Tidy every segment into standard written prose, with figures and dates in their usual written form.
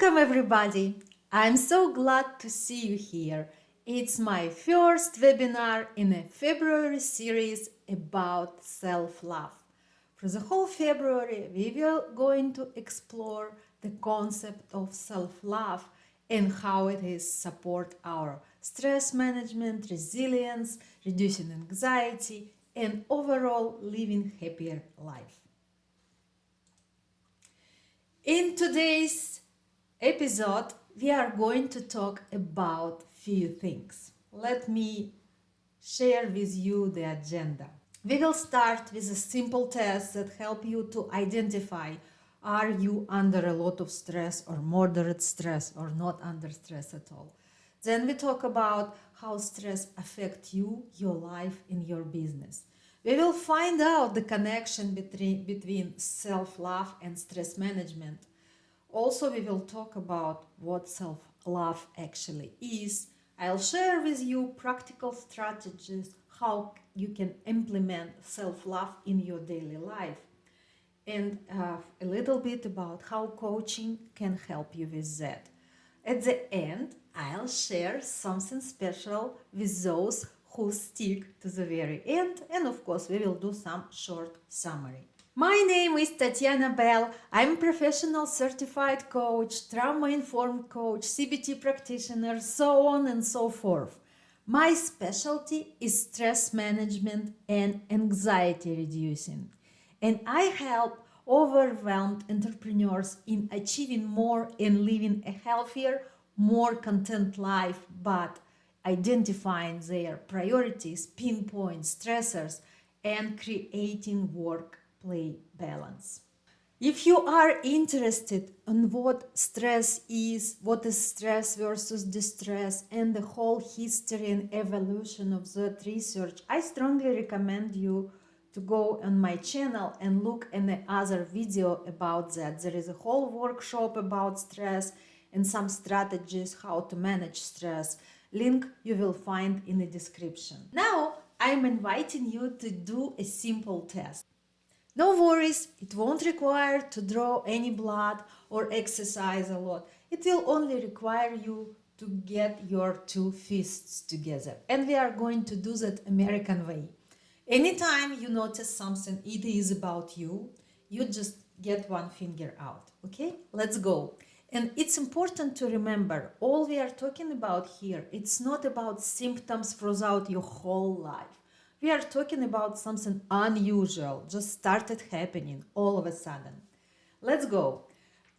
Welcome everybody! I'm so glad to see you here. It's my first webinar in a February series about self-love. For the whole February, we will going to explore the concept of self-love and how it is support our stress management, resilience, reducing anxiety, and overall living happier life. In today's episode, we are going to talk about few things. Let me share with you the agenda. We will start with a simple test that help you to identify are you under a lot of stress or moderate stress or not under stress at all. Then we talk about how stress affects you, your life, and your business. We will find out the connection between self-love and stress management. Also, we will talk about what self-love actually is. I'll share with you practical strategies how you can implement self-love in your daily life, and a little bit about how coaching can help you with that. At the end, I'll share something special with those who stick to the very end, and of course, we will do some short summary. My name is Tatiana Bell. I'm a professional certified coach, trauma-informed coach, CBT practitioner, so on and so forth. My specialty is stress management and anxiety reducing. And I help overwhelmed entrepreneurs in achieving more and living a healthier, more content life, but identifying their priorities, pinpoint stressors, and creating work-play balance. If you are interested in what stress is, what is stress versus distress, and the whole history and evolution of that research, I strongly recommend you to go on my channel and look in the other video about that. There is a whole workshop about stress and some strategies how to manage stress. Link you will find in the description. Now I'm inviting you to do a simple test. No worries, it won't require to draw any blood or exercise a lot. It will only require you to get your two fists together. And we are going to do that American way. Anytime you notice something, it is about you, you just get one finger out. Okay, let's go. And it's important to remember, all we are talking about here, it's not about symptoms throughout your whole life. We are talking about something unusual, just started happening all of a sudden. Let's go.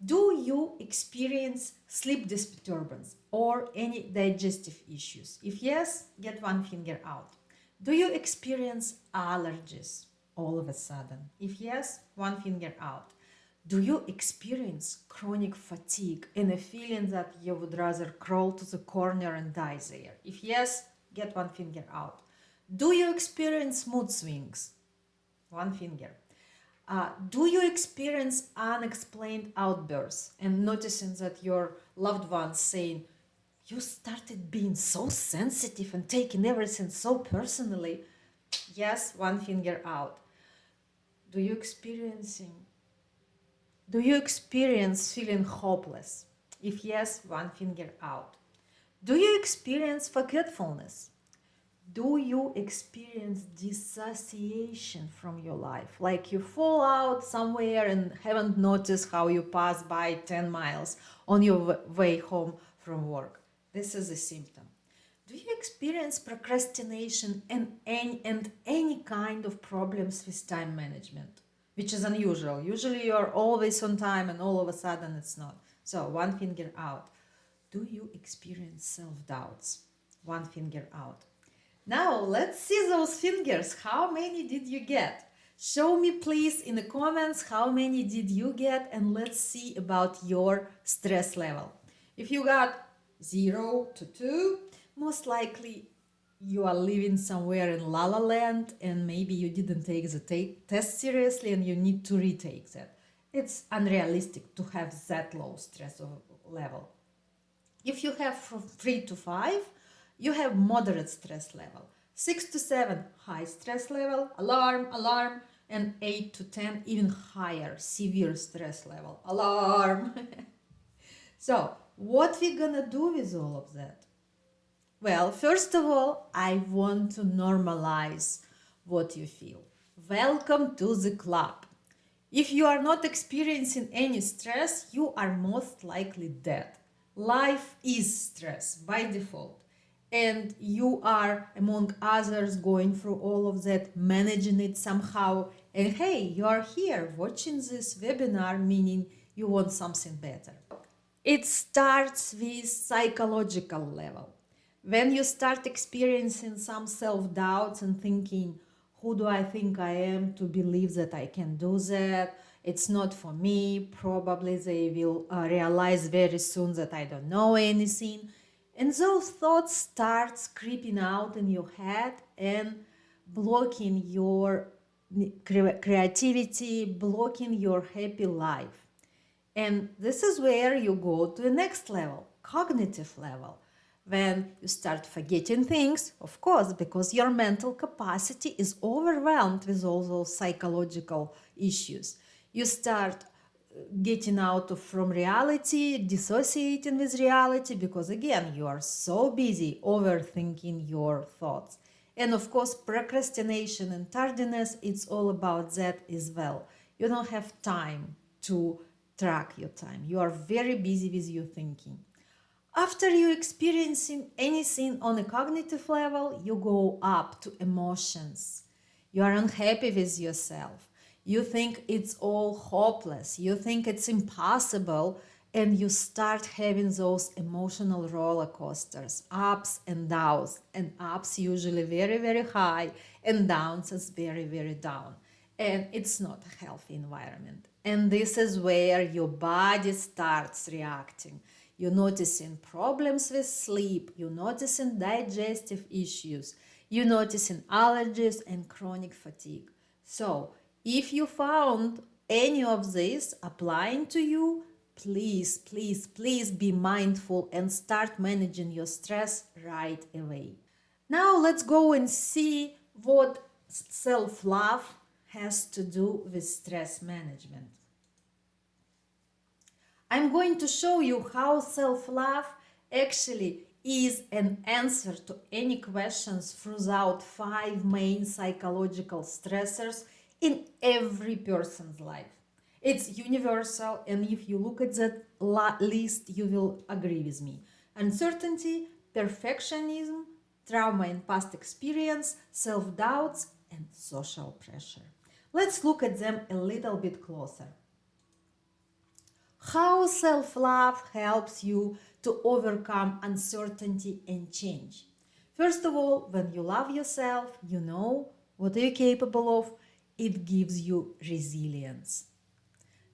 Do you experience sleep disturbance or any digestive issues? If yes, get one finger out. Do you experience allergies all of a sudden? If yes, one finger out. Do you experience chronic fatigue and a feeling that you would rather crawl to the corner and die there? If yes, get one finger out. Do you experience mood swings? One finger. Do you experience unexplained outbursts and noticing that your loved ones saying, you started being so sensitive and taking everything so personally? Yes, one finger out. Do you experience feeling hopeless? If yes, one finger out. Do you experience forgetfulness? Do you experience dissociation from your life? Like you fall out somewhere and haven't noticed how you pass by 10 miles on your way home from work? This is a symptom. Do you experience procrastination and any kind of problems with time management? Which is unusual. Usually you're always on time and all of a sudden it's not. So one finger out. Do you experience self-doubts? One finger out. Now let's see those fingers. How many did you get? Show me please in the comments how many did you get, and let's see about your stress level. If you got 0 to 2, most likely you are living somewhere in La La Land and maybe you didn't take the test seriously and you need to retake that. It's unrealistic to have that low stress level. If you have from 3 to 5, you have moderate stress level. 6 to 7, high stress level, alarm, alarm, and 8 to 10, even higher, severe stress level, alarm. So, what we gonna do with all of that? Well, first of all, I want to normalize what you feel. Welcome to the club. If you are not experiencing any stress, you are most likely dead. Life is stress by default. And you are, among others, going through all of that, managing it somehow. And hey, you are here watching this webinar, meaning you want something better. It starts with psychological level. When you start experiencing some self-doubts and thinking, who do I think I am to believe that I can do that? It's not for me. Probably they will realize very soon that I don't know anything. And those thoughts start creeping out in your head and blocking your creativity, blocking your happy life. And this is where you go to the next level, cognitive level. When you start forgetting things, of course, because your mental capacity is overwhelmed with all those psychological issues. You start getting out of from reality, dissociating with reality, because again, you are so busy overthinking your thoughts. And of course, procrastination and tardiness, it's all about that as well. You don't have time to track your time. You are very busy with your thinking. After you experiencing anything on a cognitive level, you go up to emotions. You are unhappy with yourself. You think it's all hopeless. You think it's impossible. And you start having those emotional roller coasters, ups and downs. And ups usually very, very high, and downs is very, very down. And it's not a healthy environment. And this is where your body starts reacting. You're noticing problems with sleep, you're noticing digestive issues, you're noticing allergies and chronic fatigue. So, if you found any of this applying to you, please, please, please be mindful and start managing your stress right away. Now, let's go and see what self love has to do with stress management. I'm going to show you how self-love actually is an answer to any questions throughout 5 main psychological stressors in every person's life. It's universal, and if you look at that list, you will agree with me. Uncertainty, perfectionism, trauma and past experience, self-doubts, and social pressure. Let's look at them a little bit closer. How self-love helps you to overcome uncertainty and change. First of all, when you love yourself, you know what you're capable of, it gives you resilience.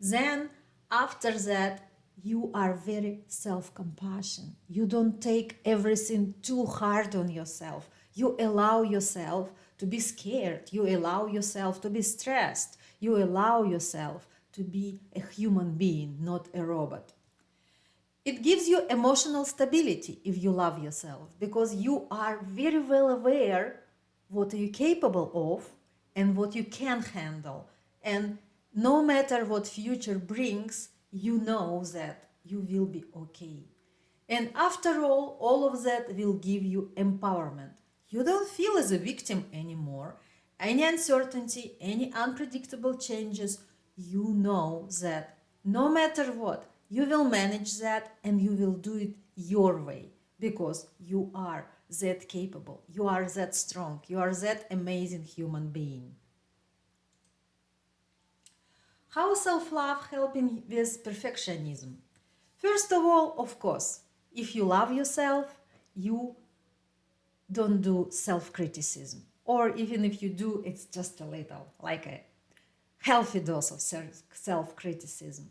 Then, after that, you are very self-compassion. You don't take everything too hard on yourself. You allow yourself to be scared. You allow yourself to be stressed. You allow yourself to be a human being, not a robot. It gives you emotional stability if you love yourself, because you are very well aware what you're capable of and what you can handle. And no matter what future brings, you know that you will be okay. And after all of that will give you empowerment. You don't feel as a victim anymore. Any uncertainty, any unpredictable changes, you know that no matter what, you will manage that and you will do it your way, because you are that capable, you are that strong, you are that amazing human being. How self-love helping with perfectionism? First of all, of course, if you love yourself, you don't do self-criticism. Or even if you do, it's just a little, like a healthy dose of self-criticism.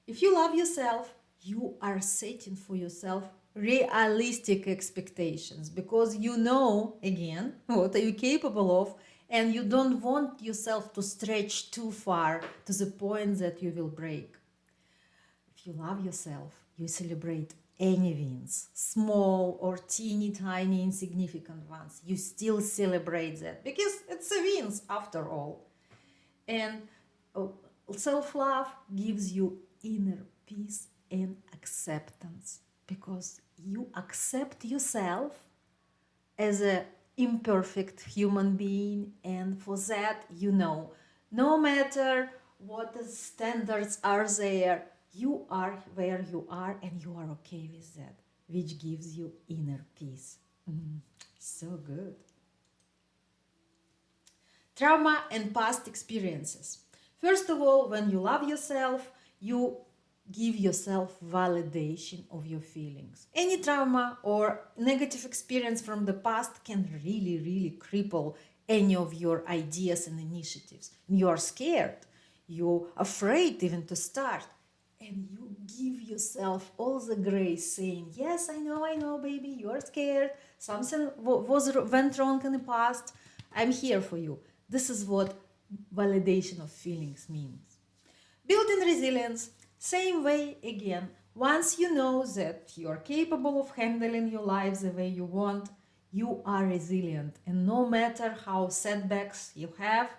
If you love yourself, you are setting for yourself realistic expectations, because you know, again, what are you capable of, and you don't want yourself to stretch too far to the point that you will break. If you love yourself, you celebrate any wins, small or teeny tiny insignificant ones. You still celebrate that because it's a wins after all. And self-love gives you inner peace and acceptance, because you accept yourself as a imperfect human being, and for that, no matter what the standards are there, you are where you are and you are okay with that, which gives you inner peace. So good. Trauma and past experiences. First of all, when you love yourself, you give yourself validation of your feelings. Any trauma or negative experience from the past can really, really cripple any of your ideas and initiatives. You are scared, you're afraid even to start, and you give yourself all the grace, saying, yes, I know, baby, you're scared, something went wrong in the past, I'm here for you. This is what validation of feelings means. Building resilience, same way again. Once you know that you are capable of handling your life the way you want, you are resilient. And no matter how setbacks you have,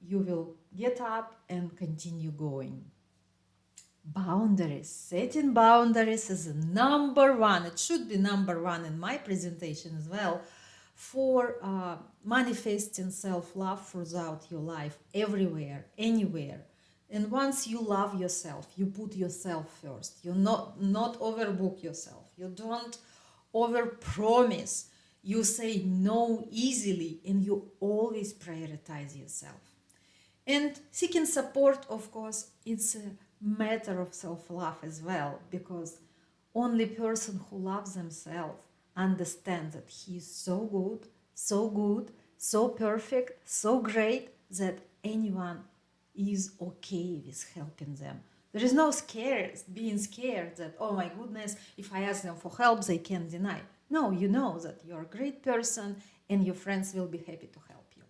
you will get up and continue going. Boundaries. Setting boundaries is number one. It should be number one in my presentation as well, for manifesting self-love throughout your life, everywhere, anywhere. And once you love yourself, you put yourself first. You not overbook yourself. You don't overpromise. You say no easily, and you always prioritize yourself. And seeking support, of course, it's a matter of self-love as well, because only person who loves themselves understands that he is so good, so perfect, so great that anyone is okay with helping them. There is no being scared that, oh my goodness, if I ask them for help, they can deny. No, you know that you're a great person and your friends will be happy to help you.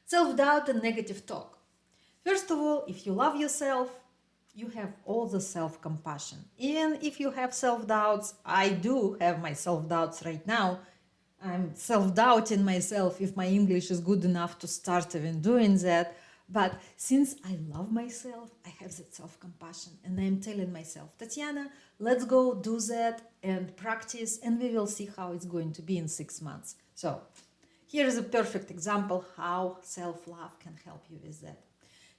Self-doubt and negative talk. First of all, if you love yourself, you have all the self-compassion. Even if you have self-doubts, I do have my self-doubts right now. I'm self-doubting myself if my English is good enough to start even doing that. But since I love myself, I have that self-compassion, and I'm telling myself, Tatiana, let's go do that and practice, and we will see how it's going to be in 6 months. So here is a perfect example how self-love can help you with that.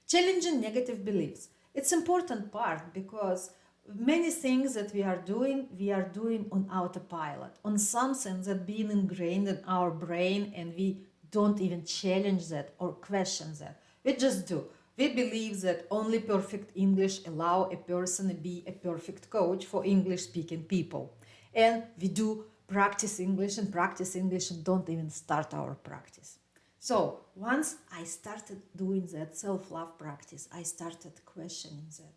Challenging negative beliefs. It's important part, because many things that we are doing on autopilot, on something that being ingrained in our brain, and we don't even challenge that or question that. We just do. We believe that only perfect English allow a person to be a perfect coach for English speaking people. And we do practice English and don't even start our practice. So once I started doing that self-love practice, I started questioning that.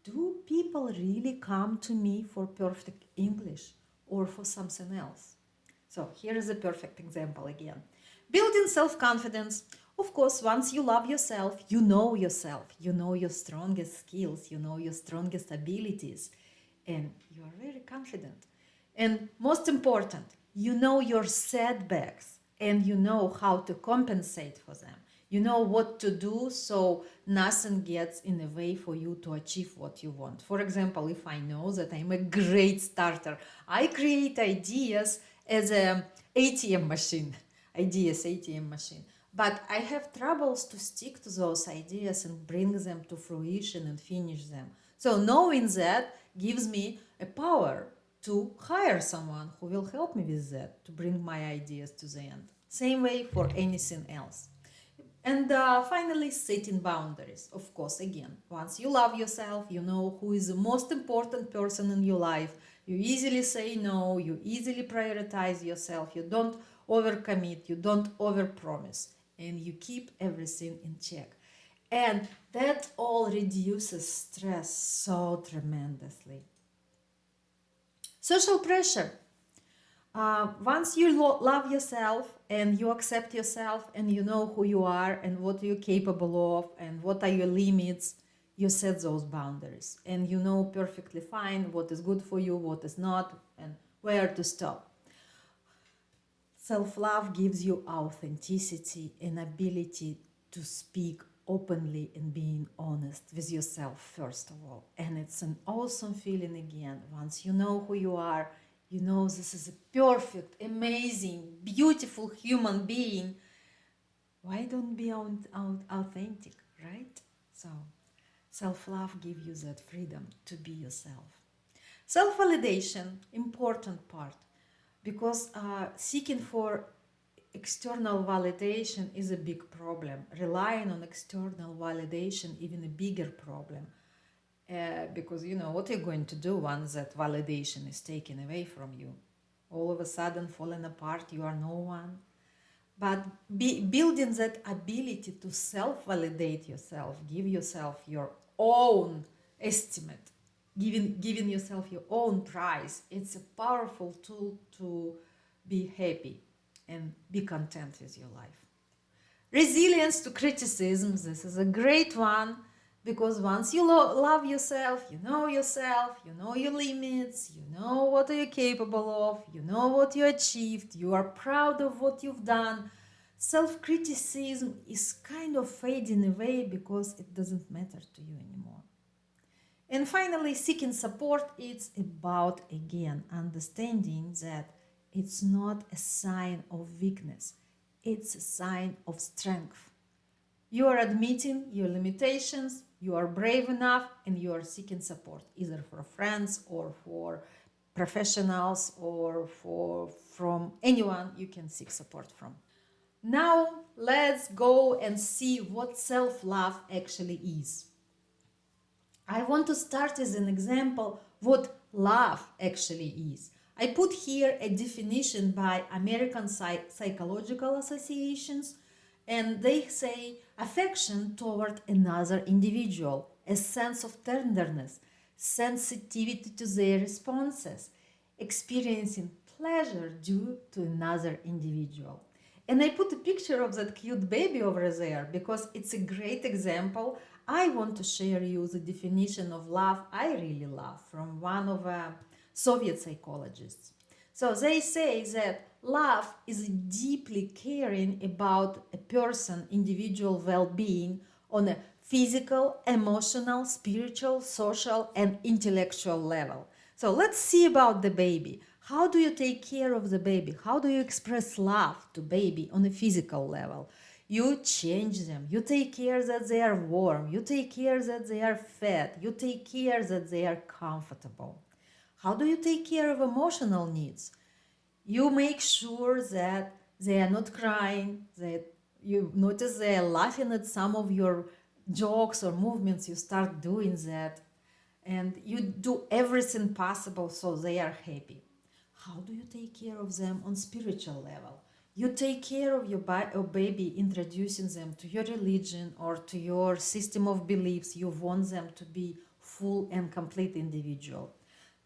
Do people really come to me for perfect English or for something else? So here is a perfect example again. Building self-confidence. Of course, once you love yourself, you know your strongest skills, you know your strongest abilities, and you are very confident. And most important, you know your setbacks and you know how to compensate for them. You know what to do so nothing gets in the way for you to achieve what you want. For example, if I know that I'm a great starter, I create ideas as a ATM machine, ATM machine. But I have troubles to stick to those ideas and bring them to fruition and finish them. So knowing that gives me a power to hire someone who will help me with that, to bring my ideas to the end. Same way for anything else. And finally, setting boundaries. Of course, again, once you love yourself, you know who is the most important person in your life. You easily say no, you easily prioritize yourself, you don't overcommit, you don't overpromise, and you keep everything in check. And that all reduces stress so tremendously. Social pressure. Once you love yourself and you accept yourself and you know who you are and what you're capable of and what are your limits, you set those boundaries and you know perfectly fine what is good for you, what is not, and where to stop. Self-love gives you authenticity and ability to speak openly and being honest with yourself, first of all. And it's an awesome feeling again. Once you know who you are, you know this is a perfect, amazing, beautiful human being. Why don't be authentic, right? So, self-love gives you that freedom to be yourself. Self-validation, important part, because seeking for external validation is a big problem. Relying on external validation, even a bigger problem. Because you know what you're going to do once that validation is taken away from you. All of a sudden, falling apart, you are no one. But building that ability to self-validate yourself, give yourself your own estimate, giving yourself your own price, it's a powerful tool to be happy and be content with your life. Resilience to criticism, this is a great one, because once you love yourself, you know your limits, you know what you're capable of, you know what you achieved, you are proud of what you've done. Self-criticism is kind of fading away because it doesn't matter to you anymore. And finally, seeking support, it's about, again, understanding that it's not a sign of weakness, it's a sign of strength. You are admitting your limitations, you are brave enough, and you are seeking support, either for friends or for professionals or from anyone you can seek support from. Now, let's go and see what self-love actually is. I want to start as an example what love actually is. I put here a definition by American Psychological Associations, and they say affection toward another individual, a sense of tenderness, sensitivity to their responses, experiencing pleasure due to another individual. And I put a picture of that cute baby over there because it's a great example. I want to share you the definition of love I really love from one of Soviet psychologists. So they say that love is deeply caring about a person, individual well-being on a physical, emotional, spiritual, social, and intellectual level. So let's see about the baby. How do you take care of the baby? How do you express love to baby on a physical level? You change them. You take care that they are warm. You take care that they are fed. You take care that they are comfortable. How do you take care of emotional needs? You make sure that they are not crying, that you notice they are laughing at some of your jokes or movements. You start doing that, and you do everything possible so they are happy. How do you take care of them on spiritual level? You take care of your baby, introducing them to your religion or to your system of beliefs. You want them to be full and complete individual.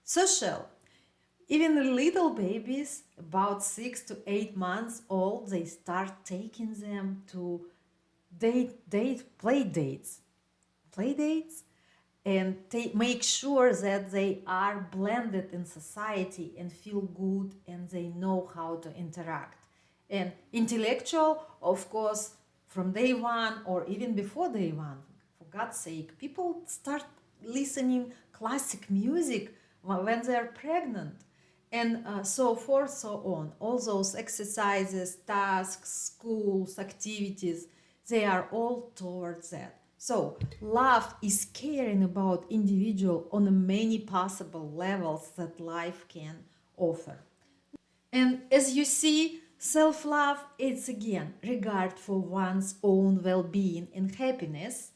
Social. Even little babies, about 6 to 8 months old, they start taking them to play dates, and make sure that they are blended in society and feel good and they know how to interact. And intellectual, of course, from day one or even before day one, for God's sake, people start listening classic music when they're pregnant, and so forth, so on. All those exercises, tasks, schools, activities, they are all towards that. So love is caring about individual on many possible levels that life can offer. And as you see, self-love is again regard for one's own well-being and happiness.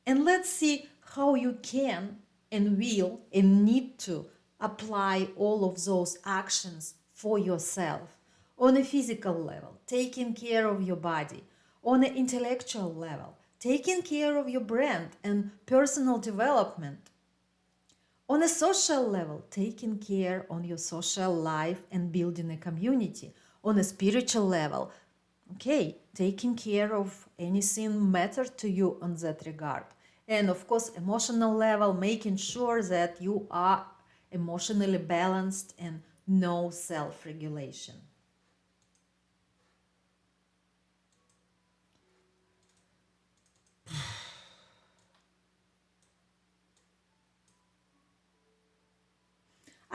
And let's see how you can and will and need to apply all of those actions for yourself on a physical level, taking care of your body, on an intellectual level, taking care of your brand and personal development, on a social level, taking care on your social life and building a community, on a spiritual level, okay, taking care of anything matter to you on that regard. And of course, emotional level, making sure that you are emotionally balanced and know self-regulation.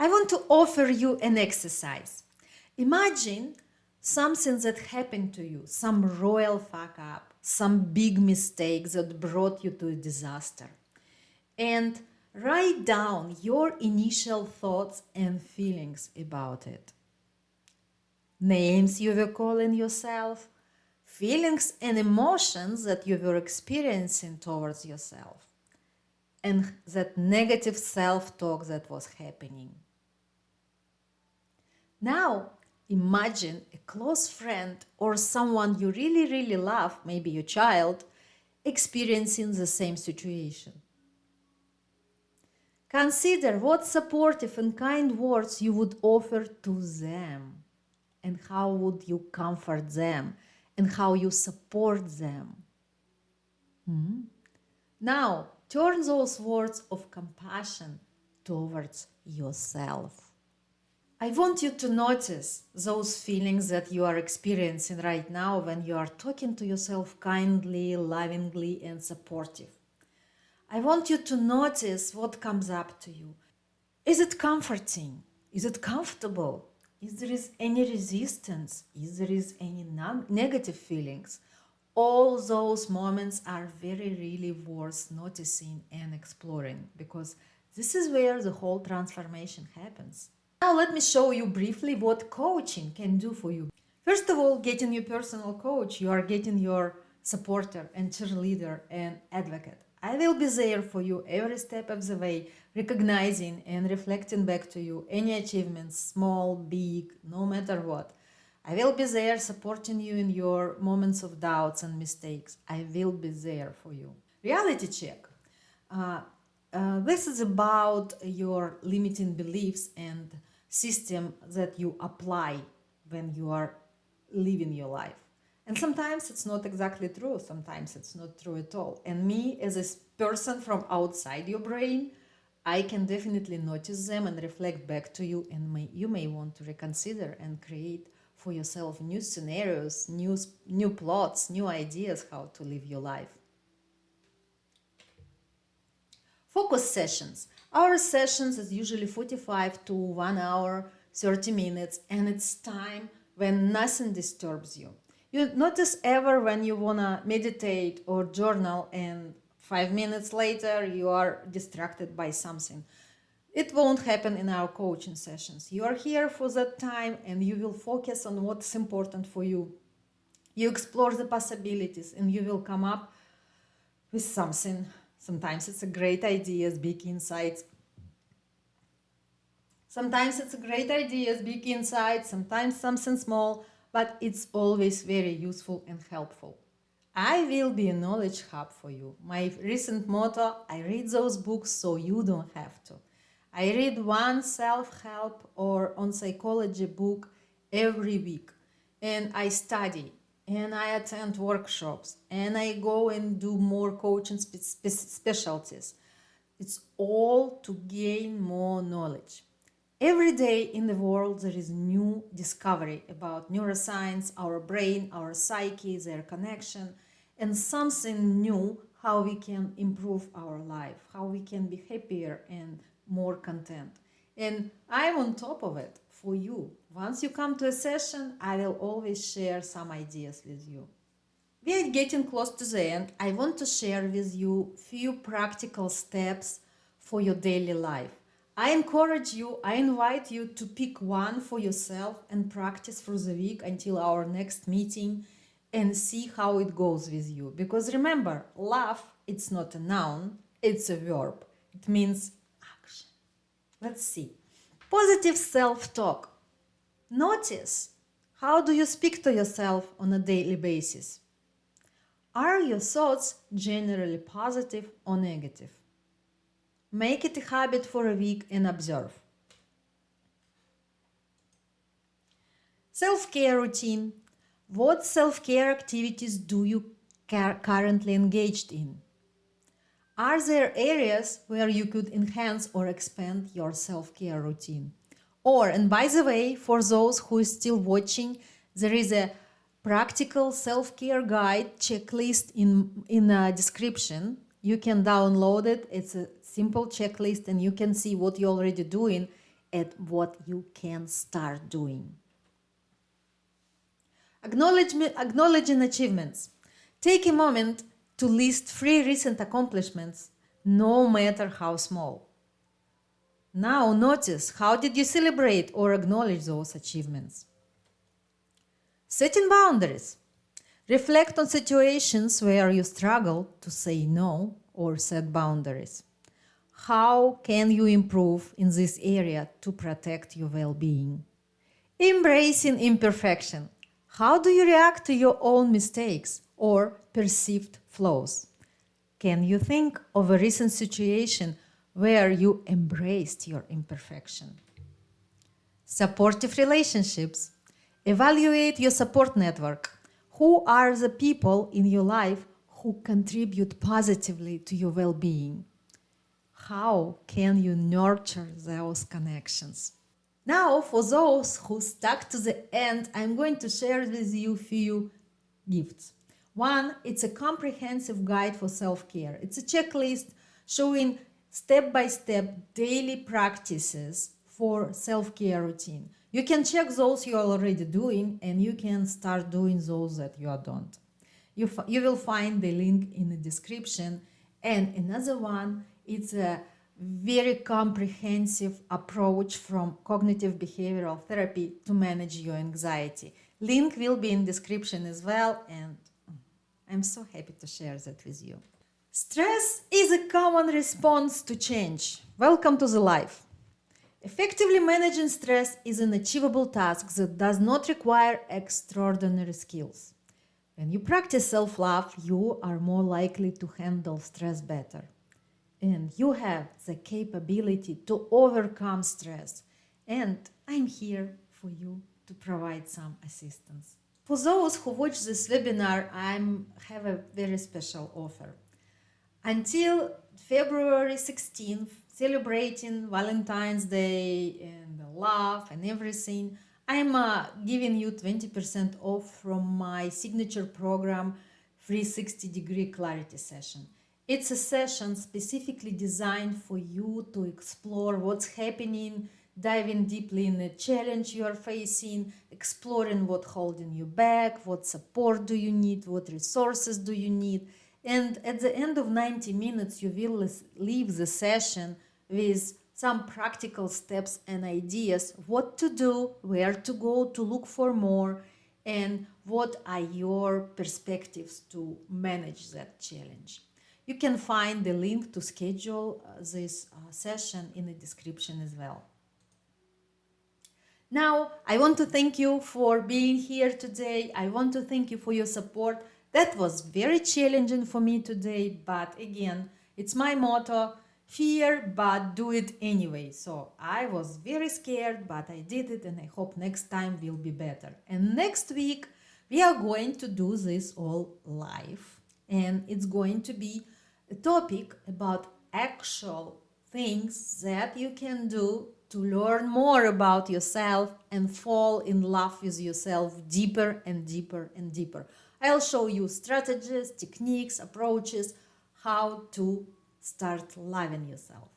I want to offer you an exercise. Imagine something that happened to you, some royal fuck up, some big mistake that brought you to a disaster. And write down your initial thoughts and feelings about it. Names you were calling yourself, feelings and emotions that you were experiencing towards yourself, and that negative self-talk that was happening. Now, imagine a close friend or someone you really, really love, maybe your child, experiencing the same situation. Consider what supportive and kind words you would offer to them, and how would you comfort them, and how you support them. Now, turn those words of compassion towards yourself. I want you to notice those feelings that you are experiencing right now when you are talking to yourself kindly, lovingly, and supportive. I want you to notice what comes up to you. Is it comforting? Is it comfortable? Is there any resistance? Is there any negative feelings? All those moments are very really worth noticing and exploring, because this is where the whole transformation happens. Now let me show you briefly what coaching can do for you. First of all, getting your personal coach, you are getting your supporter and cheerleader and advocate. I will be there for you every step of the way, recognizing and reflecting back to you any achievements, small, big, no matter what. I will be there supporting you in your moments of doubts and mistakes. I will be there for you. Reality check. This is about your limiting beliefs and system that you apply when you are living your life. And sometimes it's not exactly true, sometimes it's not true at all. And me, as a person from outside your brain, I can definitely notice them and reflect back to you, and you may want to reconsider and create for yourself new scenarios, new plots, new ideas how to live your life. Focus sessions. Our sessions is usually 45 to 1 hour, 30 minutes, and it's time when nothing disturbs you. You notice ever when you wanna meditate or journal and 5 minutes later you are distracted by something. It won't happen in our coaching sessions. You are here for that time and you will focus on what's important for you. You explore the possibilities and you will come up with something. Sometimes it's a great ideas, big insights. Sometimes it's a great ideas, big insights, sometimes something small, but it's always very useful and helpful. I will be a knowledge hub for you. My recent motto, I read those books so you don't have to. I read one self-help or on psychology book every week, and I study and I attend workshops and I go and do more coaching specialties. It's all to gain more knowledge. Every day in the world there is new discovery about neuroscience, our brain, our psyche, their connection, and something new how we can improve our life, how we can be happier and more content. And I'm on top of it for you. Once you come to a session, I will always share some ideas with you. We are getting close to the end. I want to share with you few practical steps for your daily life. I encourage you, I invite you to pick one for yourself and practice for the week until our next meeting and see how it goes with you. Because remember, love, it's not a noun, it's a verb. It means action. Let's see. Positive self-talk. Notice, how do you speak to yourself on a daily basis? Are your thoughts generally positive or negative? Make it a habit for a week and observe. Self-care routine. What self-care activities do you currently engaged in? Are there areas where you could enhance or expand your self-care routine? Or, and by the way, for those who are still watching, there is a practical self-care guide checklist in a description. You can download it. It's a simple checklist and you can see what you're already doing at what you can start doing. Acknowledging achievements. Take a moment to list 3 recent accomplishments, no matter how small. Now notice, how did you celebrate or acknowledge those achievements? Setting boundaries. Reflect on situations where you struggle to say no or set boundaries. How can you improve in this area to protect your well-being? Embracing imperfection. How do you react to your own mistakes or perceived flaws? Can you think of a recent situation where you embraced your imperfection? Supportive relationships. Evaluate your support network. Who are the people in your life who contribute positively to your well-being? How can you nurture those connections? Now, for those who stuck to the end, I'm going to share with you a few gifts. One, it's a comprehensive guide for self-care. It's a checklist showing step-by-step daily practices for self-care routine. You can check those you're already doing, and you can start doing those that you don't. You will find the link in the description. And another one, it's a very comprehensive approach from cognitive behavioral therapy to manage your anxiety. Link will be in description as well, and I'm so happy to share that with you. Stress is a common response to change. Welcome to the life. Effectively managing stress is an achievable task that does not require extraordinary skills. When you practice self-love, you are more likely to handle stress better. And you have the capability to overcome stress. And I'm here for you to provide some assistance. For those who watch this webinar, I have a very special offer. Until February 16th, celebrating Valentine's Day and love and everything, I'm giving you 20% off from my signature program, 360-degree clarity session. It's a session specifically designed for you to explore what's happening, diving deeply in the challenge you are facing, exploring what's holding you back, what support do you need, what resources do you need. And at the end of 90 minutes, you will leave the session with some practical steps and ideas, what to do, where to go to look for more, and what are your perspectives to manage that challenge. You can find the link to schedule this session in the description as well. Now, I want to thank you for being here today. I want to thank you for your support. That was very challenging for me today, but again, it's my motto, fear, but do it anyway. So I was very scared, but I did it, and I hope next time will be better. And next week, we are going to do this all live, and it's going to be a topic about actual things that you can do to learn more about yourself and fall in love with yourself deeper and deeper and deeper. I'll show you strategies, techniques, approaches, how to start loving yourself.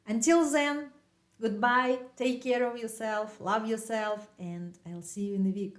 Until then, goodbye, take care of yourself, love yourself, and I'll see you in a week.